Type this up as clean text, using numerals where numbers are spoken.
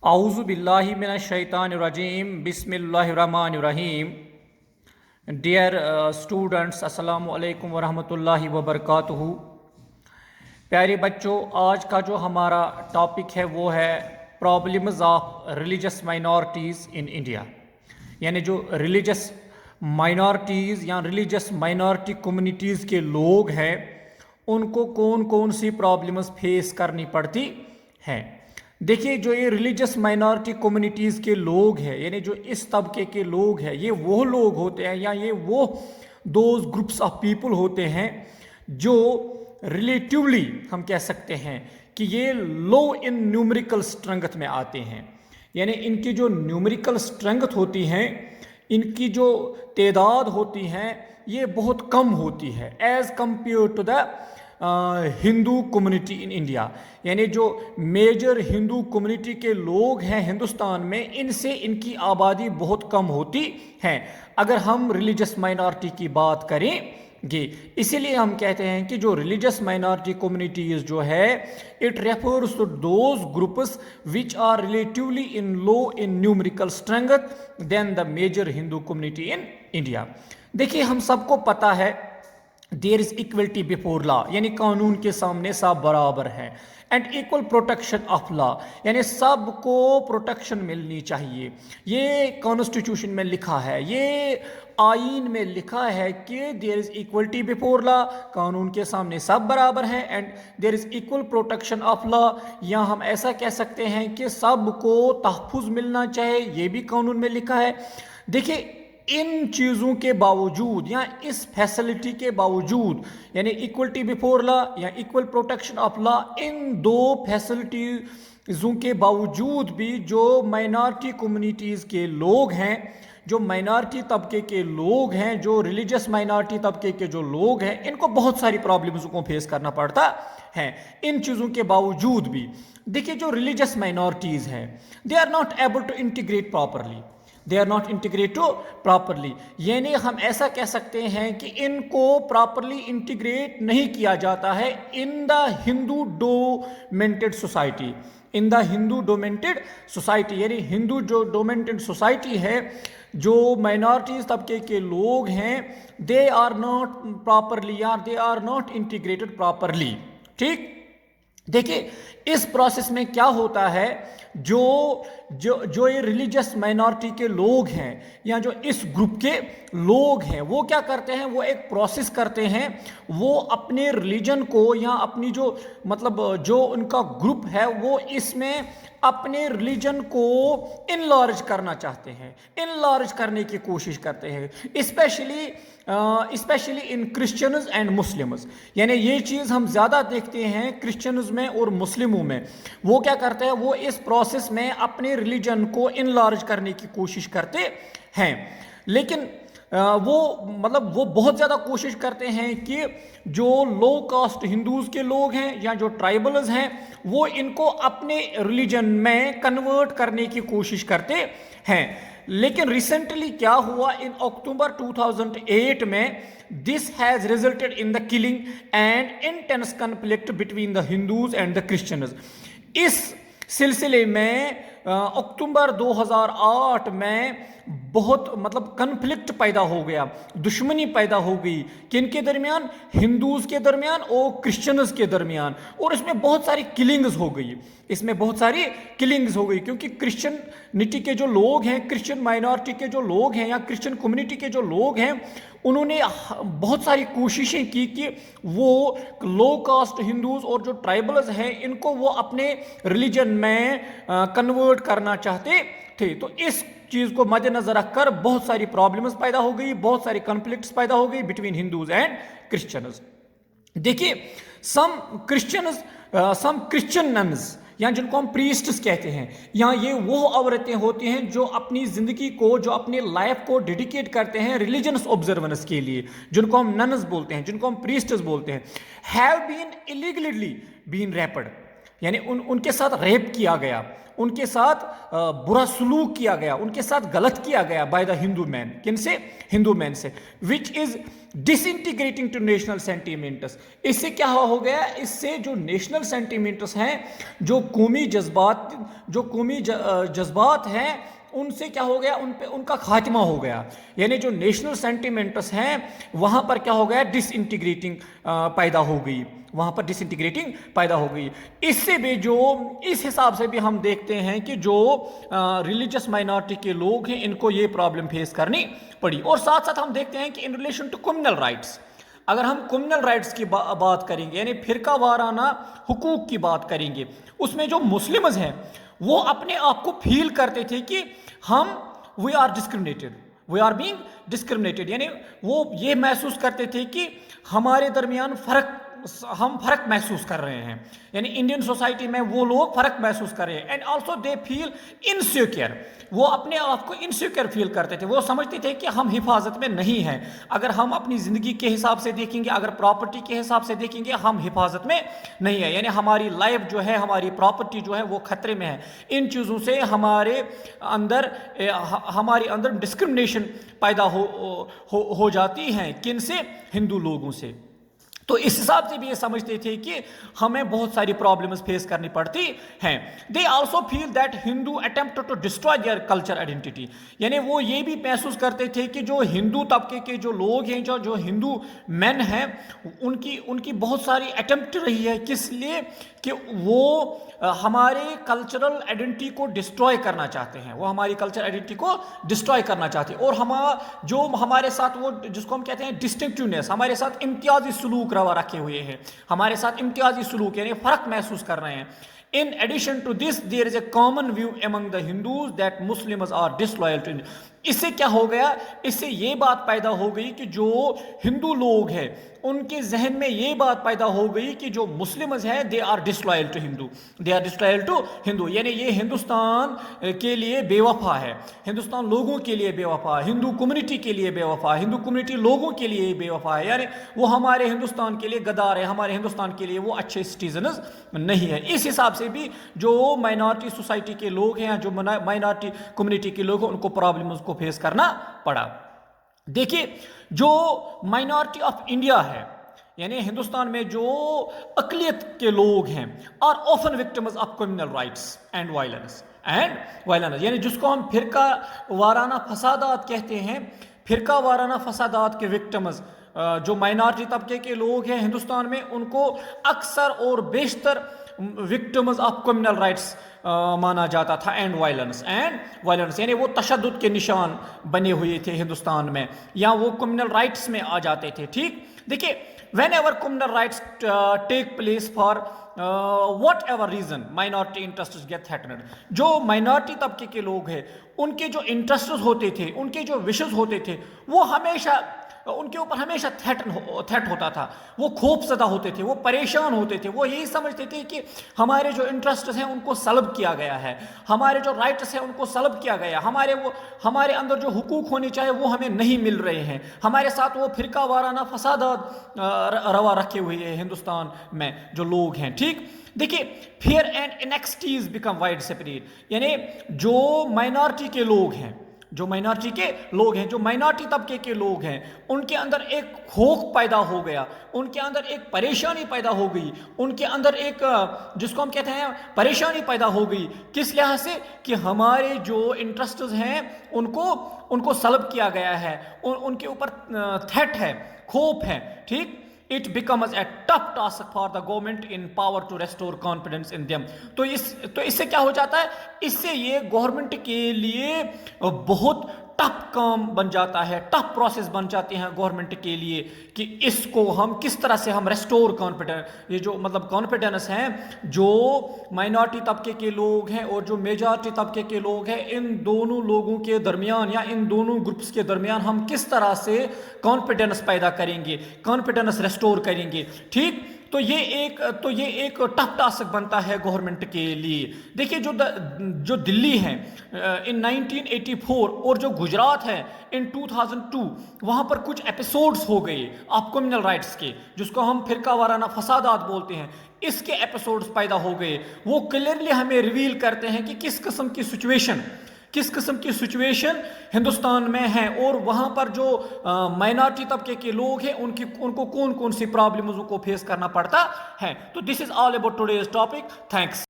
اعوذ باللہ من الشیطان الرجیم بسم اللہ الرحمن الرحیم. ڈیئر اسٹوڈنٹس، السلام علیکم ورحمۃ اللہ وبرکاتہ. پیارے بچوں، آج کا جو ہمارا ٹاپک ہے وہ ہے problems of religious minorities in India. یعنی جو ریلیجس مائنارٹیز یا ریلیجس مائنارٹی کمیونٹیز کے لوگ ہیں ان کو کون کون سی پرابلمز فیس کرنی پڑتی ہیں. دیکھیے، جو یہ ریلیجس مائنارٹی کمیونٹیز کے لوگ ہیں، یعنی جو اس طبقے کے لوگ ہیں، یہ وہ لوگ ہوتے ہیں یا یہ وہ دوز گروپس آف پیپل ہوتے ہیں جو ریلیٹیولی ہم کہہ سکتے ہیں کہ یہ لو ان نیومریکل اسٹرنگتھ میں آتے ہیں. یعنی ان کی جو نیومریکل اسٹرنگتھ ہوتی ہیں، ان کی جو تعداد ہوتی ہیں، یہ بہت کم ہوتی ہے as compare to the Hindu community in India. یعنی جو میجر ہندو کمیونٹی کے لوگ ہیں ہندوستان میں، ان سے ان کی آبادی بہت کم ہوتی ہے اگر ہم ریلیجس مائنارٹی کی بات کریں گے. اسی لیے ہم کہتے ہیں کہ جو ریلیجس مائنارٹی کمیونٹیز جو ہے it refers to those groups which are relatively in low in numerical strength then the major Hindu community in India. دیکھیے، ہم سب کو پتہ ہے دیر از اکویلٹی بفور لا، یعنی قانون کے سامنے سب برابر ہیں. And equal protection of law, یعنی سب کو پروٹیکشن ملنی چاہیے. یہ کانسٹیٹیوشن میں لکھا ہے، یہ آئین میں لکھا ہے کہ دیر از ایکولٹی بفور لا، قانون کے سامنے سب برابر ہیں. And there is equal protection of law, یا ہم ایسا کہہ سکتے ہیں کہ سب کو تحفظ ملنا چاہیے، یہ بھی قانون میں لکھا ہے. دیکھیے، ان چیزوں کے باوجود یا اس فیسلٹی کے باوجود، یعنی ایکولٹی بفور لا یا ایکول پروٹیکشن آف لا، ان دو فیسلٹیزوں کے باوجود بھی جو مائنارٹی کمیونٹیز کے لوگ ہیں، جو مائنارٹی طبقے کے لوگ ہیں، جو ریلیجس مائنارٹی طبقے کے جو لوگ ہیں، ان کو بہت ساری پرابلمز کو فیس کرنا پڑتا ہے. ان چیزوں کے باوجود بھی دیکھیے، جو ریلیجس مائنارٹیز ہیں they are not able to integrate properly. They are not integrate properly, یعنی ہم ایسا کہہ سکتے ہیں کہ ان کو پراپرلی انٹیگریٹ نہیں کیا جاتا ہے ان دا ہندو ڈومینٹڈ سوسائٹی. ان دا ہندو ڈومینٹڈ سوسائٹی، یعنی ہندو جو ڈومینٹڈ سوسائٹی ہے، جو مائنارٹیز طبقے کے لوگ ہیں، دے آر ناٹ پراپرلی یا they are not integrated properly. ٹھیک، دیکھیے اس پروسیس میں کیا ہوتا ہے، جو یہ ریلیجس مائنارٹی کے لوگ ہیں یا جو اس گروپ کے لوگ ہیں، وہ کیا کرتے ہیں، وہ ایک پروسیس کرتے ہیں. وہ اپنے ریلیجن کو یا اپنی جو ان کا گروپ ہے، وہ اس میں اپنے ریلیجن کو انلارج کرنا چاہتے ہیں، انلارج کرنے کی کوشش کرتے ہیں، especially in Christians and Muslims. یعنی یہ چیز ہم زیادہ دیکھتے ہیں کرسچنز میں اور مسلموں میں. وہ کیا کرتے ہیں، وہ اس پروسیس میں اپنے ریلیجن کو انلارج کرنے کی کوشش کرتے ہیں. لیکن وہ بہت زیادہ کوشش کرتے ہیں کہ جو لو کاسٹ ہندوز کے لوگ ہیں یا جو ٹرائبلز ہیں، وہ ان کو اپنے ریلیجن میں کنورٹ کرنے کی کوشش کرتے ہیں. لیکن ریسنٹلی کیا ہوا، ان اکتوبر 2008 میں this has resulted in the killing and intense conflict between the Hindus and the Christians. اس سلسلے میں اکتوبر 2008 میں بہت کنفلکٹ پیدا ہو گیا، دشمنی پیدا ہو گئی، کن کے درمیان، ہندوز کے درمیان اور کرسچنز کے درمیان. اور اس میں بہت ساری کلنگز ہو گئی، کیونکہ کرسچنٹی کے جو لوگ ہیں، کرسچن مائنارٹی کے جو لوگ ہیں یا کرسچن کمیونٹی کے جو لوگ ہیں، انہوں نے بہت ساری کوششیں کی کہ وہ لو کاسٹ ہندوز اور جو ٹرائبلز ہیں ان کو وہ اپنے ریلیجن میں کنورٹ کرنا چاہتے تھے. تو اس چیز کو مد نظر رکھ کر بہت ساری پرابلمز پیدا ہو گئی، بہت ساری کنفلکٹس پیدا ہو گئی بٹوین ہندوز اینڈ کرسچنز. دیکھیے، سم کرسچن ننز یا جن کو ہم پریسٹس کہتے ہیں، یا یہ وہ عورتیں ہوتی ہیں جو اپنی زندگی کو، جو اپنی لائف کو ڈیڈیکیٹ کرتے ہیں ریلیجنس آبزرونس کے لیے، جن کو ہم ننز بولتے ہیں، جن کو ہم پریسٹس بولتے ہیں، ہیو بین ایلیگلی بین ریپڈ. یعنی ان کے ساتھ ریپ کیا گیا, ان کے ساتھ برا سلوک کیا گیا, ان کے ساتھ غلط کیا گیا بائی دا ہندو مین. کن سے؟ ہندو مین سے. وچ از ڈس انٹیگریٹنگ ٹو نیشنل سینٹیمنٹس. اس سے کیا ہو گیا؟ اس سے جو نیشنل سینٹیمنٹس ہیں, جو قومی جذبات ہیں, ان سے کیا ہو گیا؟ ان کا خاتمہ ہو گیا. یعنی جو نیشنل سینٹیمنٹس ہیں وہاں پر کیا ہو گیا؟ ڈس انٹیگریٹنگ پیدا ہو گئی, وہاں پر ڈس انٹیگریٹنگ پیدا ہو گئی. اس سے بھی اس حساب سے بھی ہم دیکھتے ہیں کہ جو ریلیجس مائنارٹی کے لوگ ہیں ان کو یہ پرابلم فیس کرنی پڑی. اور ساتھ ساتھ ہم دیکھتے ہیں کہ in relation to communal riots, اگر ہم کمیونل رائٹس کی بات کریں گے, یعنی فرقہ وارانہ حقوق کی بات کریں گے, اس میں جو مسلمز ہیں وہ اپنے آپ کو فیل کرتے تھے کہ we are discriminated, we are being discriminated. یعنی وہ یہ محسوس کرتے تھے کہ ہمارے درمیان ہم فرق محسوس کر رہے ہیں. یعنی انڈین سوسائٹی میں وہ لوگ فرق محسوس کر رہے ہیں. And also they feel insecure, وہ اپنے آپ کو انسیکیور فیل کرتے تھے. وہ سمجھتے تھے کہ ہم حفاظت میں نہیں ہیں. اگر ہم اپنی زندگی کے حساب سے دیکھیں گے, اگر پراپرٹی کے حساب سے دیکھیں گے, ہم حفاظت میں نہیں ہیں. یعنی ہماری لائف جو ہے, ہماری پراپرٹی جو ہے وہ خطرے میں ہے. ان چیزوں سے ہمارے اندر ڈسکرمنیشن پیدا ہو جاتی ہیں. کن سے؟ ہندو لوگوں سے. تو اس حساب سے بھی یہ سمجھتے تھے کہ ہمیں بہت ساری پرابلمز فیس کرنی پڑتی ہیں. They also feel that Hindu attempt to destroy their culture identity. یعنی وہ یہ بھی محسوس کرتے تھے کہ جو ہندو طبقے کے جو لوگ ہیں, جو ہندو مین ہیں, ان کی بہت ساری اٹیمپٹ رہی ہے. کس لیے؟ کہ وہ ہمارے کلچرل آئیڈینٹی کو ڈسٹرائے کرنا چاہتے ہیں. وہ ہماری کلچر آئیڈینٹی کو ڈسٹرائے کرنا چاہتے ہیں. اور جو ہمارے ساتھ وہ جس کو ہم کہتے ہیں ڈسٹنکٹیونیس, ہمارے ساتھ امتیازی سلوک روا رکھے ہوئے ہیں, ہمارے ساتھ امتیازی سلوک یعنی فرق محسوس کر رہے ہیں. In addition to this, there is a common view among the Hindus that Muslims are disloyal to India. اس سے کیا ہو گیا؟ اس سے یہ بات پیدا ہو گئی کہ جو ہندو لوگ ہیں ان کے ذہن میں یہ بات پیدا ہو گئی کہ جو مسلمز ہیں they are disloyal to Hindu, they are disloyal to Hindu. یعنی یہ ہندوستان کے لیے بے وفا ہے, ہندوستان لوگوں کے لیے بے وفا, ہندو کمیونٹی کے لیے بے وفا, ہندو کمیونٹی لوگوں کے لیے بے وفا ہے. یعنی وہ ہمارے ہندوستان کے لیے غدار ہے, ہمارے ہندوستان کے لیے وہ اچھے سٹیزنز نہیں ہیں. اس حساب سے بھی جو مائنارٹی سوسائٹی کے لوگ ہیں, جو مائنارٹی کمیونٹی کے لوگ ہیں, ان کو پرابلمز کو فیس کرنا پڑا. دیکھیے جو مائنارٹی آف انڈیا ہے, یعنی ہندوستان میں جو اقلیت کے لوگ ہیں, are often victims of communal riots and violence. یعنی جس کو ہم فرقہ وارانہ فسادات کہتے ہیں, فرقہ وارانہ فسادات کے وکٹمز جو مائنارٹی طبقے کے لوگ ہیں ہندوستان میں, ان کو اکثر اور بیشتر وکٹمز آف کمیونل رائٹس مانا جاتا تھا. اینڈ وائلنس یعنی وہ تشدد کے نشان بنے ہوئے تھے ہندوستان میں, یا وہ کمیونل رائٹس میں آ جاتے تھے. ٹھیک, دیکھیے whenever communal riots take place for whatever reason minority interests get threatened. جو مائنارٹی طبقے کے لوگ ہیں ان کے جو انٹرسٹس ہوتے تھے, ان کے جو وشز ہوتے تھے, وہ ہمیشہ ان کے اوپر ہمیشہ تھریٹ ہوتا تھا. وہ خوف زدہ ہوتے تھے, وہ پریشان ہوتے تھے. وہ یہی سمجھتے تھے کہ ہمارے جو انٹرسٹس ہیں ان کو سلب کیا گیا ہے, ہمارے جو رائٹس ہیں ان کو سلب کیا گیا, ہمارے اندر جو حقوق ہونے چاہیے وہ ہمیں نہیں مل رہے ہیں. ہمارے ساتھ وہ فرقہ وارانہ فسادات روا رکھے ہوئے ہیں ہندوستان میں جو لوگ ہیں. ٹھیک, دیکھیے fear and anxieties become widespread. یعنی جو مائنارٹی کے لوگ ہیں, جو مائنارٹی طبقے کے لوگ ہیں, ان کے اندر ایک خوف پیدا ہو گیا, ان کے اندر ایک پریشانی پیدا ہو گئی, ان کے اندر ایک جس کو ہم کہتے ہیں پریشانی پیدا ہو گئی. کس لحاظ سے؟ کہ ہمارے جو انٹرسٹز ہیں ان کو سلب کیا گیا ہے, ان کے اوپر تھریٹ ہے, خوف ہے. ٹھیک, it becomes a tough task for the government in power to restore confidence in them. تو اس سے کیا ہو جاتا ہے؟ اس سے یہ گورنمنٹ کے لیے بہت ٹف کام بن جاتا ہے, ٹف پروسیس بن جاتے ہیں گورنمنٹ کے لیے کہ اس کو ہم کس طرح سے ہم ریسٹور کانفیڈنس, یہ جو مطلب کانفیڈنس ہیں جو مائنارٹی طبقے کے لوگ ہیں اور جو میجارٹی طبقے کے لوگ ہیں, ان دونوں لوگوں کے درمیان یا ان دونوں گروپس کے درمیان ہم کس طرح سے کانفیڈنس پیدا کریں گے, کانفیڈنس ریسٹور کریں گے. ٹھیک, تو یہ ایک ٹف ٹاسک بنتا ہے گورنمنٹ کے لیے. دیکھیے جو دلی ہے ان 1984 اور جو گجرات ہے ان 2002 وہاں پر کچھ ایپیسوڈز ہو گئے آپ کمیونل رائٹس کے جس کو ہم فرقہ وارانہ فسادات بولتے ہیں. اس کے ایپیسوڈز پیدا ہو گئے. وہ کلیئرلی ہمیں ریویل کرتے ہیں کہ کس قسم کی سچویشن ہندوستان میں ہے اور وہاں پر جو مائنارٹی طبقے کے لوگ ہیں ان کو کون سی پرابلمز کو فیس کرنا پڑتا ہے. تو this is all about today's topic. Thanks.